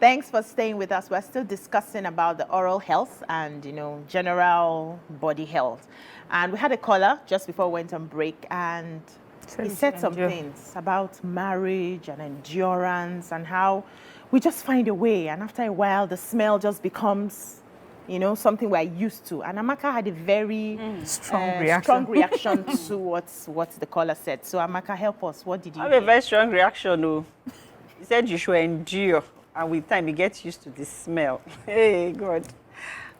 Thanks for staying with us. We're still discussing about the oral health and, general body health. And we had a caller just before we went on break, and he said some things about marriage and endurance and how we just find a way. And after a while, the smell just becomes, something we're used to. And Amaka had a very strong reaction to what the caller said. So Amaka, help us. What did you I have a very strong reaction. No. He said you should endure. And with time, you get used to the smell. Hey, God.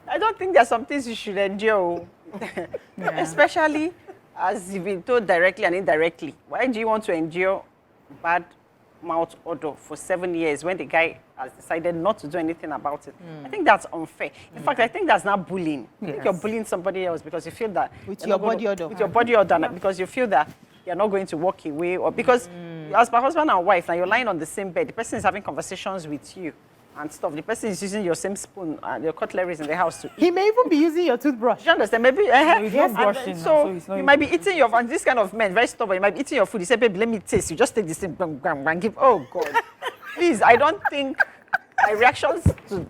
I don't think there's some things you should endure. Especially as you've been told directly and indirectly. Why do you want to endure bad mouth odor for 7 years when the guy has decided not to do anything about it? I think that's unfair. In fact, I think that's not bullying. I think you're bullying somebody else because you feel that... With your body odor. With your body odor, because you feel that you're not going to walk away, or because as my husband and wife, now you're lying on the same bed, the person is having conversations with you and stuff. The person is using your same spoon and your cutlery in the house to eat. He may even be using your toothbrush. Do you understand? Maybe he's not brushing. So you might be eating your, and this kind of men, very stubborn, you might be eating your food. You say, baby, let me taste. You just take this thing and give. Oh God, please! I don't think my reaction to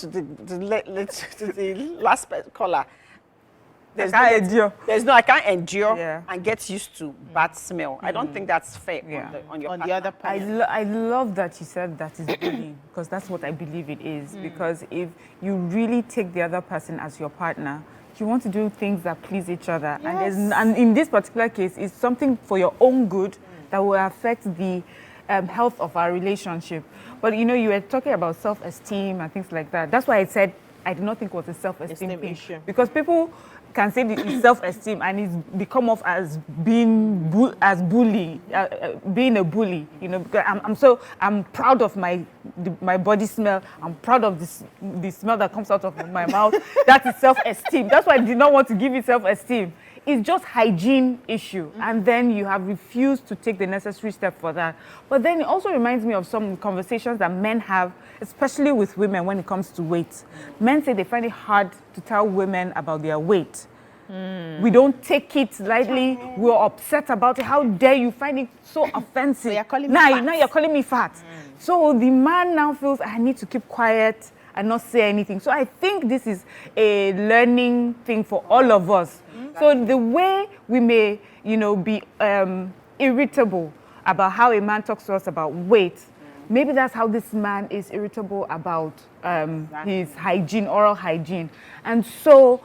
the last caller. I can't endure and get used to bad smell. I don't think that's fair on your the other part. I love that you said that is bullying, because that's what I believe it is. Because if you really take the other person as your partner, you want to do things that please each other. Yes. And in this particular case, it's something for your own good that will affect the health of our relationship. But you were talking about self-esteem and things like that. That's why I said I did not think it was a self-esteem issue. Because people can say it's self-esteem and it's become off as being being a bully. Because I'm proud of my body smell. I'm proud of the smell that comes out of my mouth. That is self-esteem. That's why I did not want to give it self-esteem. It's just hygiene issue, and then you have refused to take the necessary step for that. But then it also reminds me of some conversations that men have, especially with women when it comes to weight. Men say they find it hard to tell women about their weight. We don't take it lightly. We're upset about it. How dare you find it so offensive? So now you're calling me fat. So the man now feels, I need to keep quiet and not say anything. So I think this is a learning thing for all of us. So the way we may, be irritable about how a man talks to us about weight, maybe that's how this man is irritable about his hygiene, oral hygiene. And so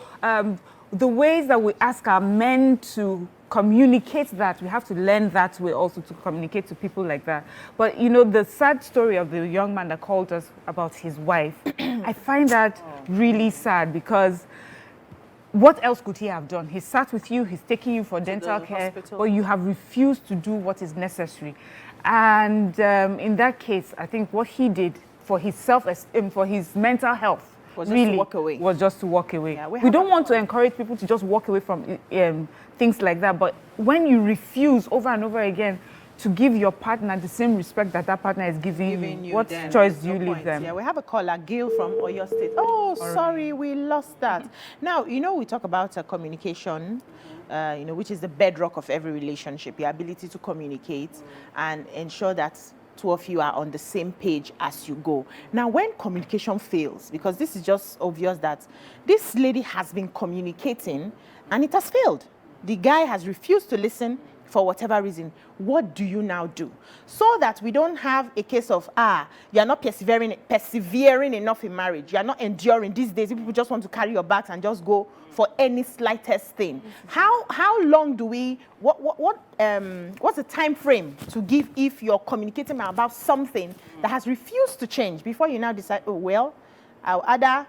the ways that we ask our men to communicate that, we have to learn that way also to communicate to people like that. But the sad story of the young man that called us about his wife, I find that really sad, because what else could he have done? He sat with you, he's taking you for dental care, but you have refused to do what is necessary. And in that case, I think what he did for his self-esteem, for his mental health, was just to walk away. Yeah, we don't want to encourage people to just walk away from things like that, but when you refuse over and over again to give your partner the same respect that partner is giving you, what choice do you leave them? Yeah, we have a caller, Gail from Oyo State. Oh, sorry, we lost that. Now, we talk about communication, which is the bedrock of every relationship, your ability to communicate and ensure that two of you are on the same page as you go. Now, when communication fails, because this is just obvious that this lady has been communicating and it has failed. The guy has refused to listen for whatever reason. What do you now do? So that we don't have a case of, you're not persevering enough in marriage. You're not enduring. These days, people just want to carry your bags and just go for any slightest thing. How long do we, what's the time frame to give if you're communicating about something that has refused to change before you now decide, I'll either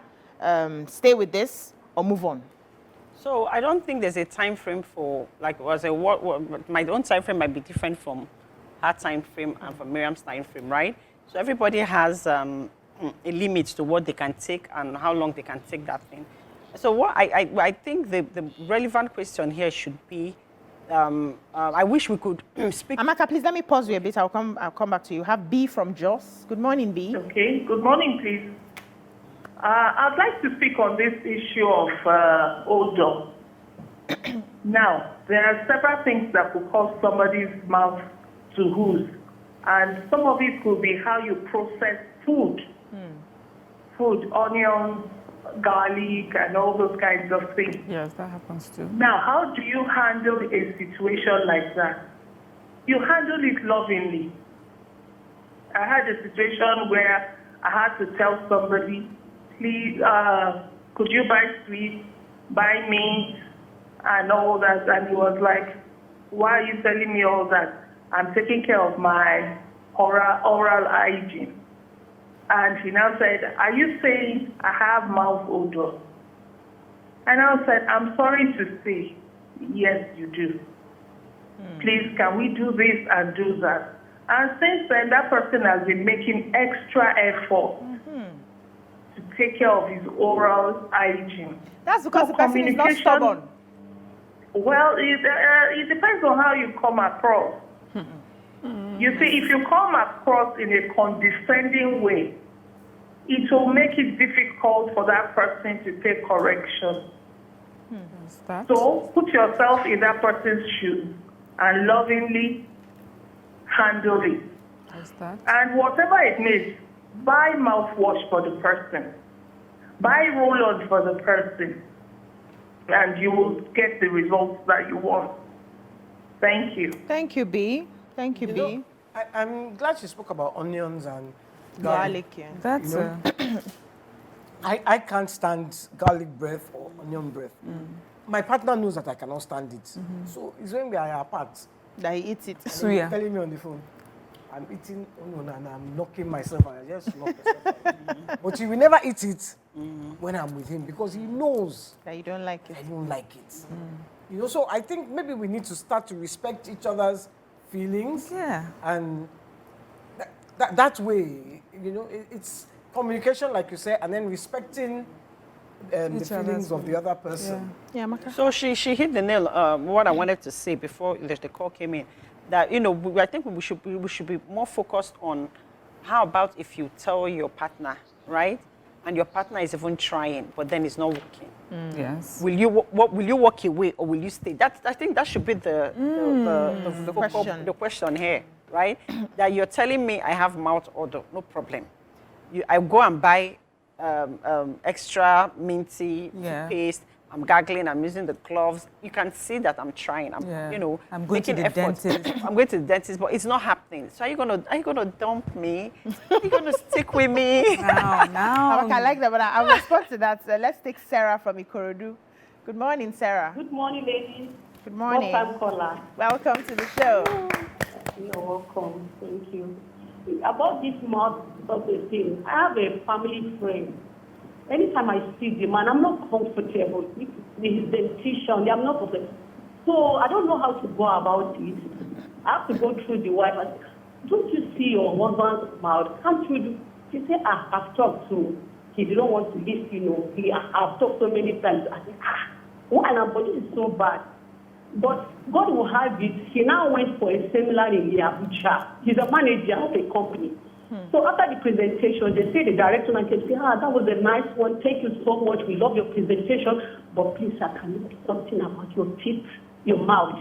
stay with this or move on? So I don't think there's a time frame for, my own time frame might be different from her time frame and from Miriam's time frame, right? So everybody has a limit to what they can take and how long they can take that thing. So what I think the relevant question here should be, I wish we could speak. Amaka, please let me pause you a bit. I'll come back to you. Have B from Jos. Good morning, B. Okay. Good morning, please. I'd like to speak on this issue of odor. Now, there are several things that could cause somebody's mouth to ooze, and some of it could be how you process food food, onions, garlic, and all those kinds of things. Yes, that happens too. Now, how do you handle a situation like that? You handle it lovingly. I had a situation where I had to tell somebody, please, could you buy sweets, buy mint, and all that? And he was like, why are you telling me all that? I'm taking care of my oral hygiene. And he now said, are you saying I have mouth odor? And I said, I'm sorry to say, yes, you do. Please, can we do this and do that? And since then, that person has been making extra effort to take care of his oral hygiene. That's because So the person is not stubborn. Well, it depends on how you come across. You see, if you come across in a condescending way, it will make it difficult for that person to take correction. So put yourself in that person's shoes and lovingly handle it. And whatever it means, buy mouthwash for the person. Buy roll-on for the person. And you will get the results that you want. Thank you. Thank you, B. Thank you, You B. know, I'm glad she spoke about onions and Garlic, yeah. That's You know, I can't stand garlic breath or onion breath. My partner knows that I cannot stand it. So it's when we are apart. That he eats it. And he's Suya. telling me on the phone, I'm eating onion and I'm knocking myself out. I just knock myself out. But he will never eat it when I'm with him because he knows That you don't like I it. don't like it. You know, so I think maybe we need to start to respect each other's feelings. Yeah. And that way, you know, it's communication, like you say, and then respecting the Each feelings other's of the other person. Yeah, Maka. So she hit the nail. What I wanted to say before the call came in, that I think we should be more focused on how about if you tell your partner, right, and your partner is even trying, but then it's not working. Yes. Will you walk away or will you stay? I think that should be the question. The question here, right? That you're telling me I have mouth odor, no problem. I go and buy extra minty paste. I'm gargling. I'm using the gloves. You can see that I'm trying. I'm I'm going to making the efforts. dentist. I'm going to the dentist, but it's not happening. So are you gonna dump me? Are you gonna stick with me? Now. I like that, but I'll respond to that. So let's take Sarah from Ikorodu. Good morning, Sarah. Good morning, ladies. Good morning. First-time caller. Welcome to the show. You're welcome. Thank you. About this mouth of the thing, I have a family friend. Anytime I see the man, I'm not comfortable with his dentition. I'm not comfortable. So I don't know how to go about it. I have to go through the wife and say, don't you see your husband's mouth? Can't you do? She said, I've talked to. He didn't want to listen. I've talked so many times. I said, why not? But this is so bad. But God will have it. He now went for a seminar in Abuja. He's a manager of a company. So after the presentation, they say the director and can say, that was a nice one. Thank you so much. We love your presentation. But please, I can do something about your teeth, your mouth.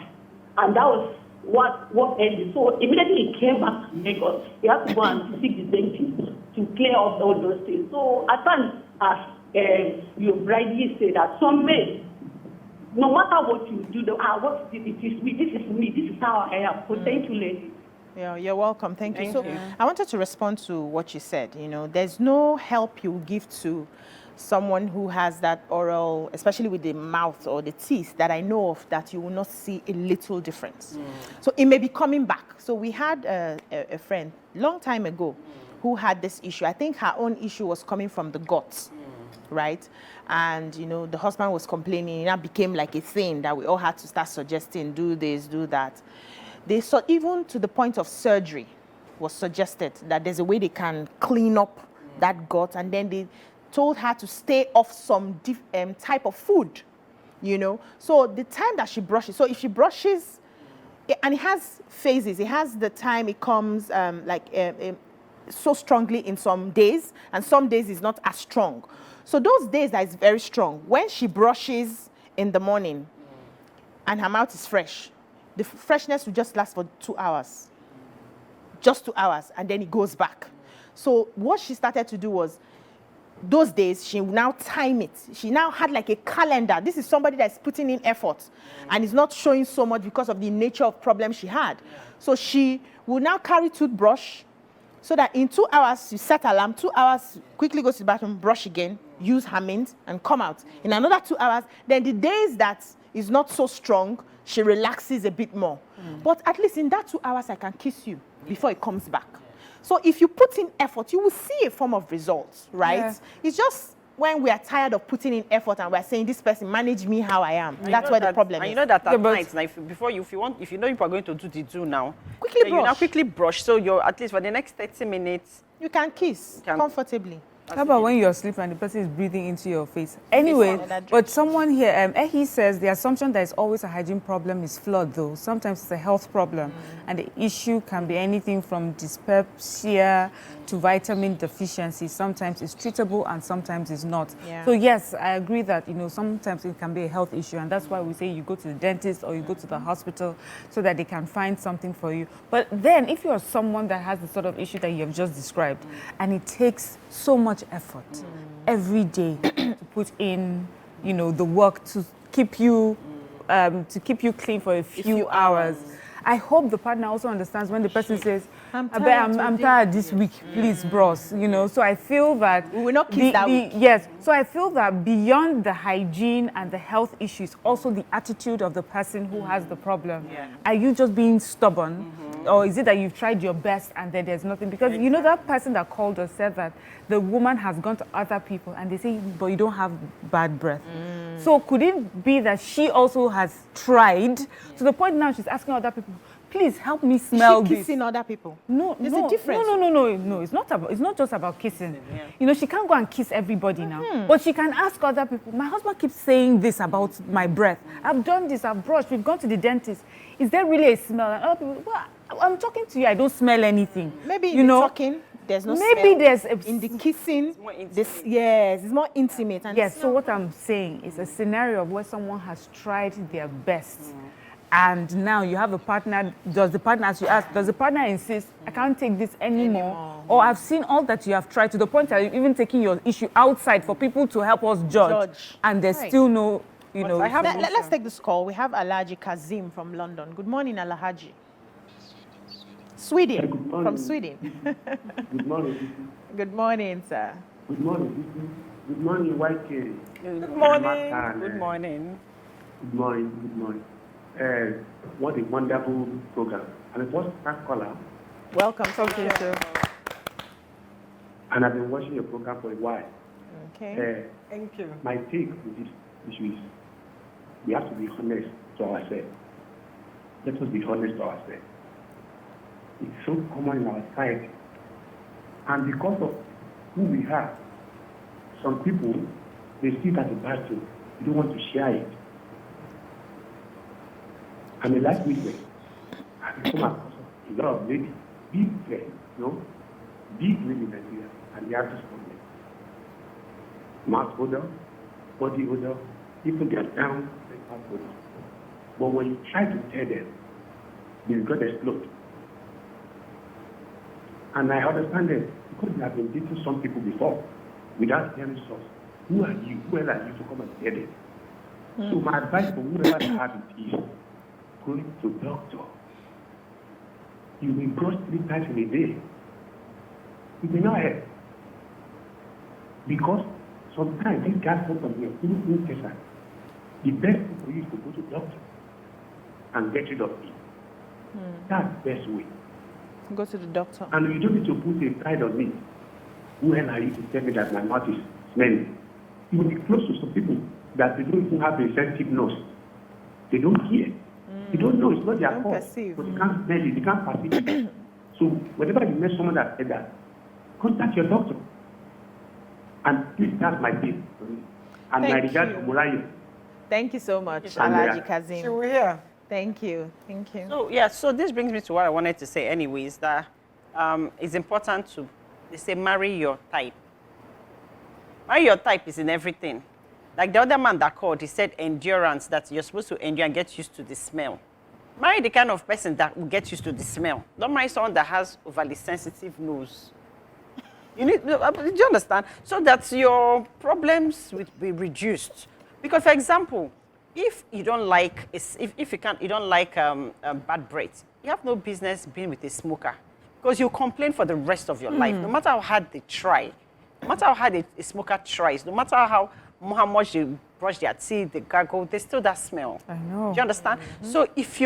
And that was what ended. So immediately he came back to Lagos. He had to go and see the dentist to clear up all those things. So at times, as you rightly say that some men, no matter what you do, what it is me, this is me, this is how I am. So thank you, ladies. Yeah, you're welcome. Thank you. Thank So you. I wanted to respond to what you said. You know, there's no help you give to someone who has that oral, especially with the mouth or the teeth, that I know of, that you will not see a little difference. So it may be coming back. So we had a friend long time ago who had this issue. I think her own issue was coming from the guts, right? And, you know, the husband was complaining. It became like a thing that we all had to start suggesting, do this, do that. They saw, even to the point of surgery was suggested, that there's a way they can clean up that gut, and then they told her to stay off some type of food, you know. So the time that she brushes, so if she brushes, and it has phases, it has the time it comes so strongly in some days, and some days it's not as strong. So those days that is very strong, when she brushes in the morning and her mouth is fresh, the freshness will just last for 2 hours. Just 2 hours, and then it goes back. So what she started to do was, those days, she will now time it. She now had like a calendar. This is somebody that's putting in effort and is not showing so much because of the nature of problem she had. So she will now carry toothbrush so that in 2 hours, you set alarm, 2 hours, quickly go to the bathroom, brush again, use her mint, and come out. In another 2 hours, then the days that is not so strong, she relaxes a bit more. But at least in that 2 hours, I can kiss you before it comes back. So if you put in effort, you will see a form of results, right? Yeah. It's just when we are tired of putting in effort and we're saying, this person, manage me how I am. That's where the problem is. And you know that at Yeah, but- night, like, if you know you are going to do the do now, Quickly then you now brush. quickly brush. So you're at least for the next 30 minutes. You can kiss Can- comfortably. How about when you're asleep and the person is breathing into your face? Anyway, Another but someone here, he says the assumption that it's always a hygiene problem is flawed, though. Sometimes it's a health problem. And the issue can be anything from dyspepsia to vitamin deficiency. Sometimes it's treatable and sometimes it's not. Yeah. So yes, I agree that, sometimes it can be a health issue. And that's why we say you go to the dentist or you go to the hospital so that they can find something for you. But then if you're someone that has the sort of issue that you have just described, and it takes so much effort every day to put in, the work to keep you clean for a few hours. I hope the partner also understands when the person says, I'm I'm tired this week, please, bros. So I feel that We will not kiss that week. Yes. So I feel that beyond the hygiene and the health issues, also the attitude of the person who has the problem. Yeah. Are you just being stubborn? Or is it that you've tried your best and then there's nothing? Because that person that called us said that the woman has gone to other people and they say, but you don't have bad breath. So could it be that she also has tried to the point now she's asking other people, please help me smell Is she this? kissing other people? No, There's no, a difference. No. It's not just about kissing. She can't go and kiss everybody now. But she can ask other people. My husband keeps saying this about my breath. I've done this. I've brushed. We've gone to the dentist. Is there really a smell? And other people, well, I'm talking to you. I don't smell anything. Maybe in the talking, there's no maybe smell. there's In the kissing, more intimate. it's more intimate. And yes. So what I'm saying is a scenario of where someone has tried their best. And now you have a partner, does the partner insist, I can't take this anymore? Or I've seen all that you have tried to the point that you're even taking your issue outside for people to help us judge. And there's Right. still no, I have Let's take this call. We have Alhaji Kazim from London. Good morning, Alhaji. Sweden, Good morning. from Sweden. Good morning. Good morning, sir. Good morning. Good morning, YK. Good morning. Martha, Good morning. Good morning. Good morning. What a wonderful program. I'm a first-time caller, Welcome. Thank you, sir. and I've been watching your program for a while. Okay. Thank you. My take with this issue is we have to be honest to ourselves. Let us be honest to ourselves. It's so common in our society. And because of who we are, some people, they see it as a bad thing. They don't want to share it. And the last week, I become across a lot of ladies, big friends, big women in Nigeria, and they have this problem. Mouth odor, body odor, even their down, mouth odor. But when you try to tell them, they will get explode. And I understand them because they have been dating some people before without hearing source. Who are you? Who are you to come and tell them? So my advice for whoever has it is going to doctor. You will brush 3 times in a day. It may not help. Because sometimes these guys come from here, even cancer. The best thing for you is to go to doctor and get rid of it. That's the best way. Go to the doctor. And you don't need to put a pride on me. Who hell are you to tell me that my mouth is smelling? You will be close to some people that they don't even have a sensitive nose. They don't hear. They don't know. It's not their Don't fault. perceive. But they can't smell it. They can't perceive it. So whenever you meet someone that said that, contact your doctor. And please, that's my tip. And my Thank regard you. to Murayo. Thank you so much, And, Alhaji Kazim. So we're here. Thank you. Thank you. So this brings me to what I wanted to say anyways, that it's important to, they say, marry your type. Marry your type is in everything. Like the other man that called, he said endurance, that you're supposed to endure and get used to the smell. Marry the kind of person that will get used to the smell. Don't marry someone that has overly sensitive nose. You need, no, do you understand? So that your problems will be reduced. Because, for example, if you don't like, you don't like bad breath, you have no business being with a smoker. Because you complain for the rest of your life, no matter how hard they try, no matter how hard a smoker tries, no matter how much they brush their teeth, they gargle, there's still that smell. I know. Do you understand? So if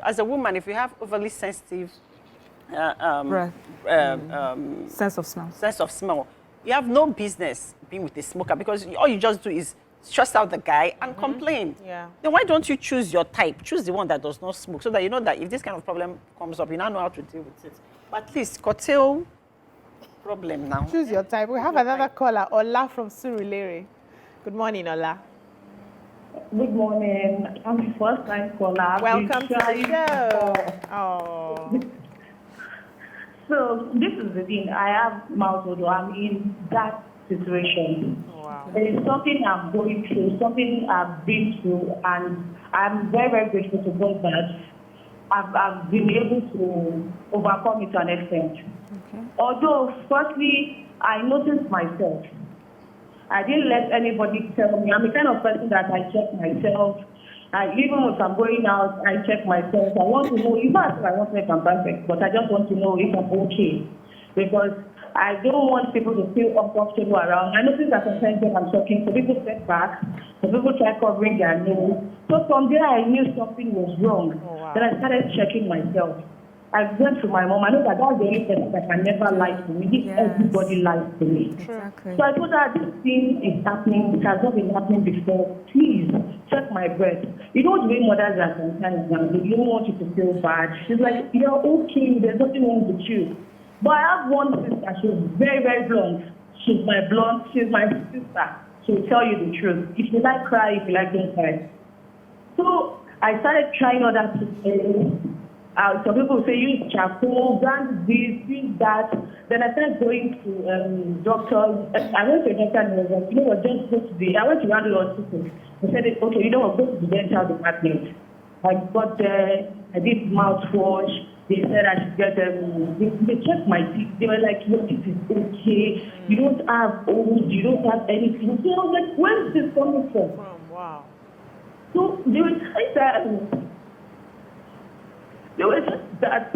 as a woman, if you have overly sensitive Breath. Sense of smell. you have no business being with a smoker because all you just do is stress out the guy and complain. Yeah. Then why don't you choose your type? Choose the one that does not smoke so that you know that if this kind of problem comes up, you now know how to deal with it. But at least curtail problem now. Choose your type. We have another caller, Ola from Surulere. Good morning, Ola. Good morning. I'm the first time caller. Welcome to the show. Oh. So this is the thing. I have mouth odor. I'm in that situation. Wow. It's something I'm going through, something I've been through, and I'm very, very grateful to God that I've been able to overcome it to an extent. Okay. Although, firstly, I noticed myself. I didn't let anybody tell me. I'm the kind of person that I check myself. Even if I'm going out, I check myself. I want to know, even if I want to make I'm perfect, but I just want to know if I'm okay. Because I don't want people to feel uncomfortable around. I notice that sometimes when I'm talking, so people step back, so people try covering their nose. So from there, I knew something was wrong. Oh, wow. Then I started checking myself. I went to my mom. I know that that's the only person that can never lie to me. If everybody lies to me. Exactly. So I told her, this thing is happening. It has not been happening before. Please, check my breath. You know the way mothers are sometimes now. They don't want you to feel bad. She's like, you're okay. There's nothing wrong with you. But I have one sister. She's very, very blunt. She's my blunt. She's my sister. She'll tell you the truth. If you like, cry. If you like, don't cry. So I started trying other things. Some people say use charcoal, brand this, use that. Then I started going to doctors. I went to a doctor and he was like, you know what, just go to I went to Randall Hospital. They said, okay, you know what, go to the dental department. I got there, I did mouthwash. They said I should get they checked my teeth. They were like, your teeth is okay. You don't have old, you don't have anything. So I was like, where is this coming from? Wow. So they were saying that. They were just that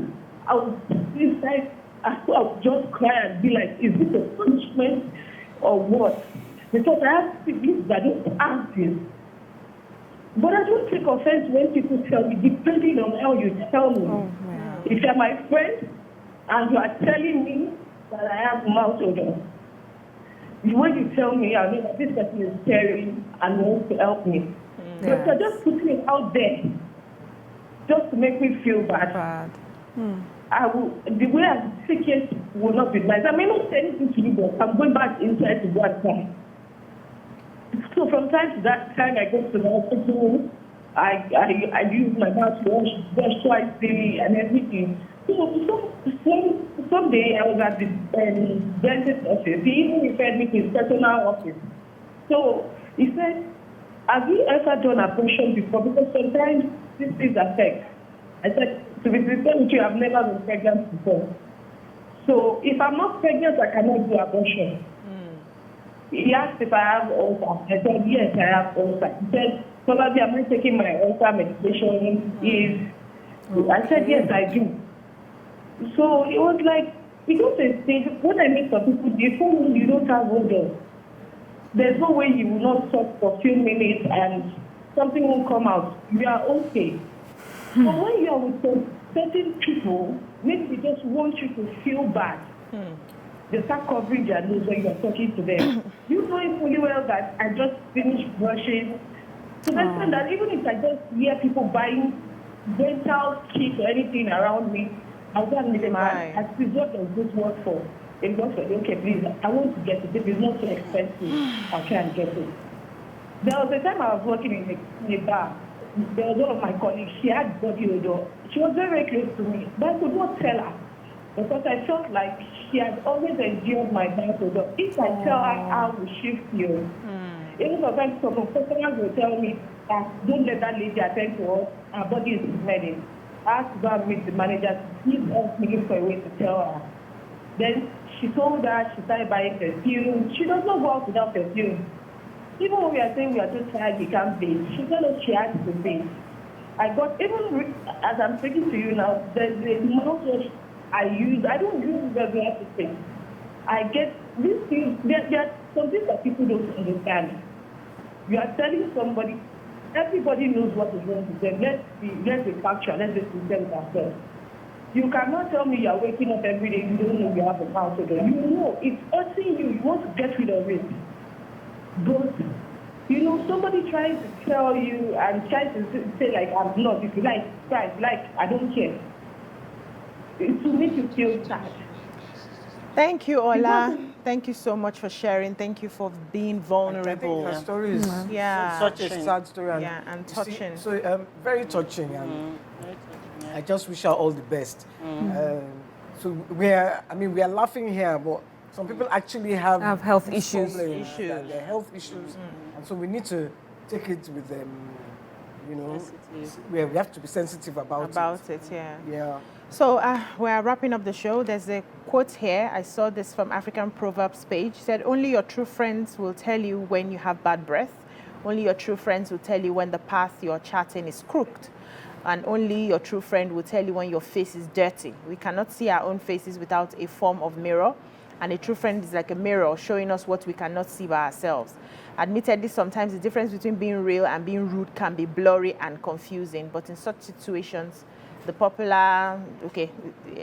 I was inside, I would just cry and be like, is this a punishment or what? Because I have siblings that don't ask this. But I don't take offense when people tell me, depending on how you tell me. Oh, wow. If you're my friend and you are telling me that I have mouth odor, when you tell me, I know that this person is caring and wants to help me. But you're just putting it out there. Just to make me feel bad. The way I take it will not be nice. I may not say anything to you, but I'm going back inside to go and cry. So from time to that time, I go to the hospital. I use my mouthwash, brush twice daily, and everything. So someday I was at the dentist office. He even referred me to his personal office. So he said, have you ever done abortion before? Because sometimes these things affect. I said, to be sincere with you, I've never been pregnant before. So if I'm not pregnant, I cannot do abortion. He asked if I have ulcer. I said, yes, I have ulcer. He said, probably am I taking my ulcer medication? I said, yes, I do. So it was like, it was a stage, when I meet some people, they told me you don't have odor. There's no way you will not talk for a few minutes and something won't come out. You are okay. But when you are with certain people, maybe they just want you to feel bad. They start covering their nose when you are talking to them. You know it fully well that I just finished brushing. So that's why that even if I just hear people buying dental kits or anything around me, I'll go and meet them and ask, what does this work for? It works for, okay, please, I want to get it. If it's not so expensive, I'll try and get it. There was a time I was working in a bar. There was one of my colleagues, she had body odor. She was very, very close to me, but I could not tell her because I felt like she had always endured my body odor. If I tell her, I will shift you. Even sometimes some customers will tell me, don't let that lady attend to us, our body is smelling. I have to go and meet the manager, please help me look for a way to tell her. Then She told her she started buying perfume. She does not go out without perfume. Even when we are saying we are too tired, we can't bathe, she told us she has to bathe. I got, even as I'm speaking to you now, there's a mouthwash I use. I don't use regular toothpaste. I get these things, there are some things that people don't understand. You are telling somebody, everybody knows what is wrong with them. Let's be factual, let's be sincere with ourselves. You cannot tell me you are waking up every day, you don't know you have a mouth odor. You know, it's hurting you, you want to get rid of it. But, you know, somebody tries to tell you and tries to say, like, I'm not, if you like, cry, like, I don't care. It will make you feel sad. Thank you, Ola. Thank you so much for sharing. Thank you for being vulnerable. I think her story is such a sad story. And and you see, touching. so very touching, and I just wish her all the best. So we are laughing here, but some people actually have health these issues. problems, they're health issues, and so we need to take it with them. You know, we have to be sensitive about it. Yeah. So we're wrapping up the show. There's a quote here. I saw this from African Proverbs page. It said, only your true friends will tell you when you have bad breath. Only your true friends will tell you when the path you're charting is crooked. And only your true friend will tell you when your face is dirty. We cannot see our own faces without a form of mirror. And a true friend is like a mirror showing us what we cannot see by ourselves. Admittedly, sometimes the difference between being real and being rude can be blurry and confusing. But in such situations, the popular, okay,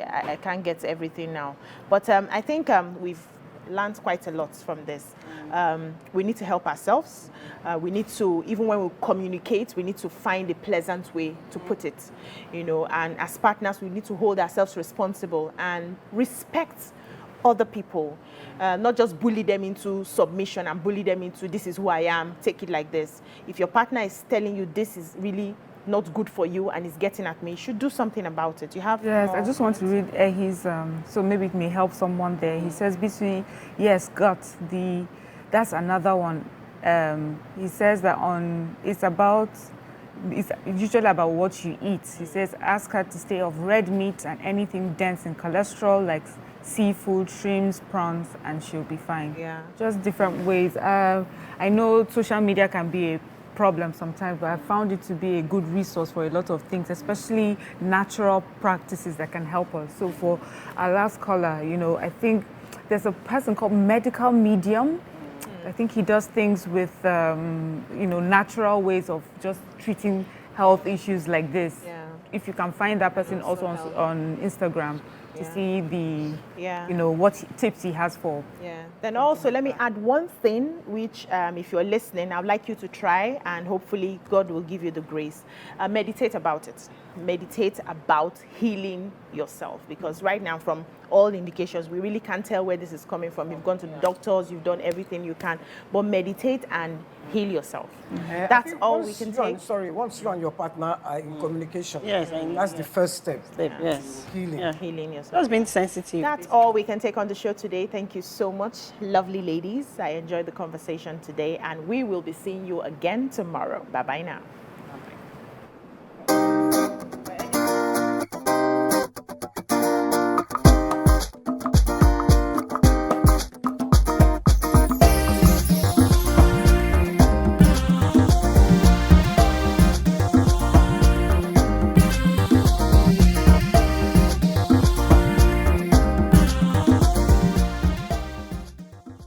I can't get everything now. But I think we've learned quite a lot from this. We need to help ourselves. We need to, even when we communicate, we need to find a pleasant way to put it, you know, and as partners, we need to hold ourselves responsible and respect other people, not just bully them into submission and bully them into this is who I am, take it like this. If your partner is telling you this is really not good for you and is getting at me, you should do something about it. You have Yes, I just want to read his, so maybe it may help someone there. He says, basically, yes, gut, that's another one. He says that it's usually about what you eat. He says, ask her to stay off red meat and anything dense in cholesterol, like seafood, shrimps, prawns, and she'll be fine. Yeah. Just different ways. I know social media can be a problem sometimes, but I found it to be a good resource for a lot of things, especially natural practices that can help us. So for our last caller, you know, I think there's a person called Medical Medium. I think he does things with, you know, natural ways of just treating health issues like this. Yeah. If you can find that person also on Instagram to see the, Yeah. you know, what tips he has for. Yeah. Then also, let me add one thing, which if you're listening, I'd like you to try, and hopefully God will give you the grace. Meditate about it. Meditate about healing yourself, because right now, from all indications, we really can't tell where this is coming from. You've gone to the doctors, you've done everything you can, but meditate and heal yourself. That's all we can take. Once you and your partner are in communication, Yes, that's the first step. Yes. Healing. Yeah. Healing yourself. Just being sensitive. That's all we can take on the show today. Thank you so much, lovely ladies. I enjoyed the conversation today, and we will be seeing you again tomorrow. Bye-bye now.